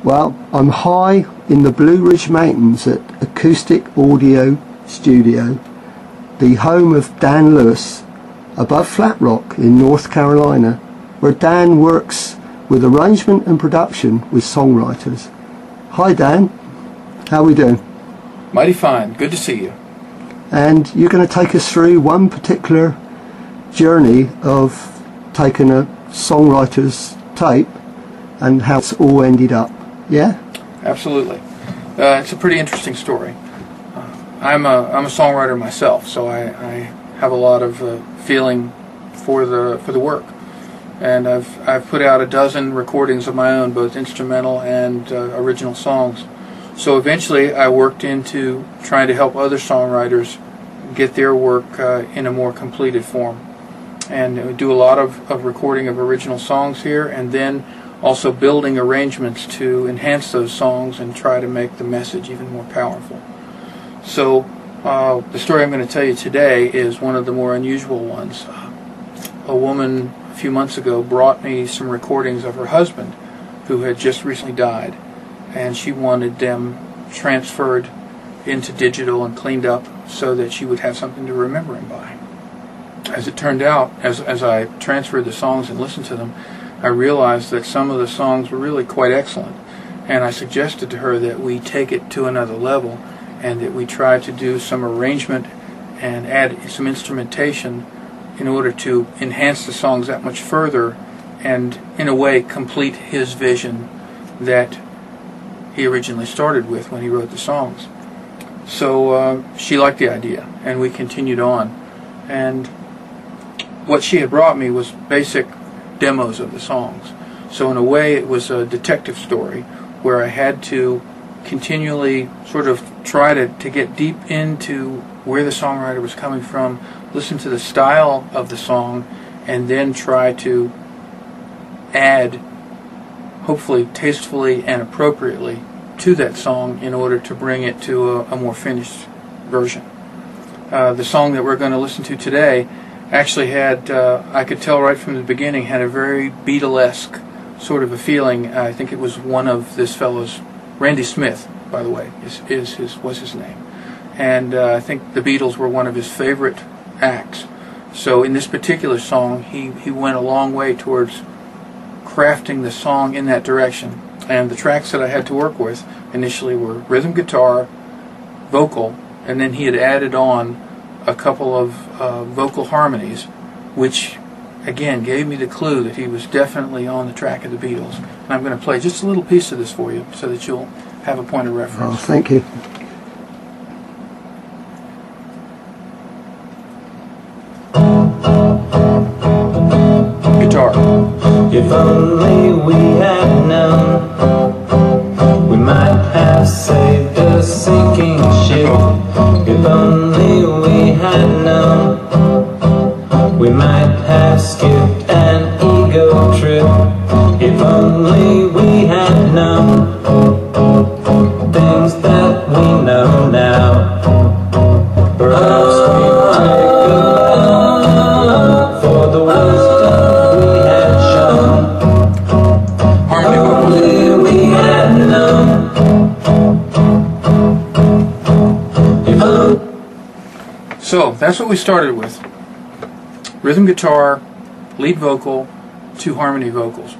Well, I'm high in the Blue Ridge Mountains at Acoustic Audio Studio, the home of Dan Lewis, above Flat Rock in North Carolina, where Dan works with arrangement and production with songwriters. Hi Dan, how are we doing? Mighty fine, good to see you. And you're going to take us through one particular journey of taking a songwriter's tape and how it's all ended up, yeah? Absolutely. It's a pretty interesting story. I'm a songwriter myself, so I have a lot of feeling for the work, and I've put out a dozen recordings of my own, both instrumental and original songs. So eventually I worked into trying to help other songwriters get their work in a more completed form, and we do a lot of recording of original songs here, and then also building arrangements to enhance those songs and try to make the message even more powerful. So the story I'm going to tell you today is one of the more unusual ones. A woman a few months ago brought me some recordings of her husband, who had just recently died, and she wanted them transferred into digital and cleaned up so that she would have something to remember him by. As it turned out, as I transferred the songs and listened to them, I realized that some of the songs were really quite excellent, and I suggested to her that we take it to another level and that we try to do some arrangement and add some instrumentation in order to enhance the songs that much further and, in a way, complete his vision that he originally started with when he wrote the songs. So she liked the idea, and we continued on. And what she had brought me was basic demos of the songs. So in a way it was a detective story where I had to continually sort of try to get deep into where the songwriter was coming from, listen to the style of the song, and then try to add, hopefully tastefully and appropriately, to that song in order to bring it to a more finished version. The song that we're going to listen to today actually had, I could tell right from the beginning, had a very Beatlesque sort of a feeling. I think it was one of this fellow's, Randy Smith, by the way, was his name. And I think the Beatles were one of his favorite acts. So in this particular song, he went a long way towards crafting the song in that direction. And the tracks that I had to work with initially were rhythm guitar, vocal, and then he had added on a couple of vocal harmonies, which again gave me the clue that he was definitely on the track of the Beatles. And I'm going to play just a little piece of this for you so that you'll have a point of reference. Oh, thank you. Guitar. If only we had known, we might have saved a sinking ship. If only we had known, we might have skipped an ego trip. If only we had known things that we know now, perhaps we'd take a bow for the wisdom we had shown. Harmony If vocals. only we had known. If only. So that's what we started with. Rhythm guitar, lead vocal, 2 harmony vocals.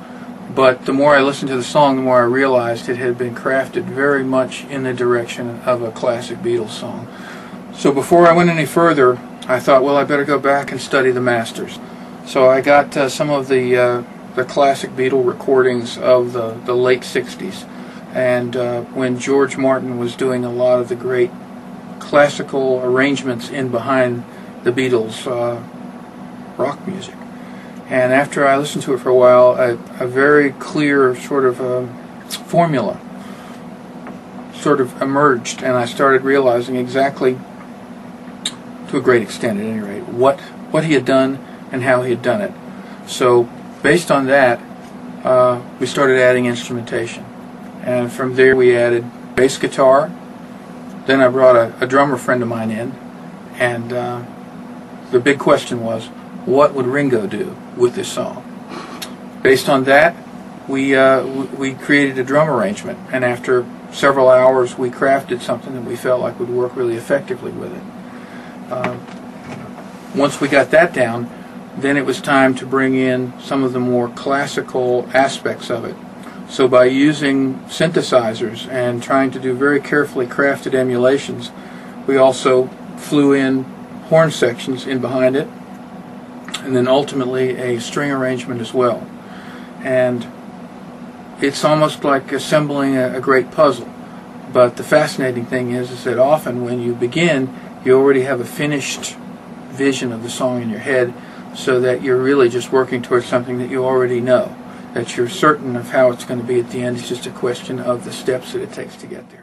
But the more I listened to the song, the more I realized it had been crafted very much in the direction of a classic Beatles song. So before I went any further, I thought, well, I better go back and study the masters. So I got some of the classic Beatle recordings of the late 60s. And when George Martin was doing a lot of the great classical arrangements in behind the Beatles' rock music. And after I listened to it for a while, a very clear sort of formula sort of emerged, and I started realizing exactly, to a great extent at any rate, what he had done and how he had done it. So based on that, we started adding instrumentation. And from there we added bass guitar. Then I brought a drummer friend of mine in, and the big question was, what would Ringo do with this song? Based on that, we created a drum arrangement, and after several hours we crafted something that we felt like would work really effectively with it. Once we got that down, then it was time to bring in some of the more classical aspects of it. So by using synthesizers and trying to do very carefully crafted emulations, we also flew in horn sections in behind it, and then ultimately a string arrangement as well. And it's almost like assembling a great puzzle. But the fascinating thing is that often when you begin, you already have a finished vision of the song in your head, so that you're really just working towards something that you already know, that you're certain of how it's going to be at the end. It's just a question of the steps that it takes to get there.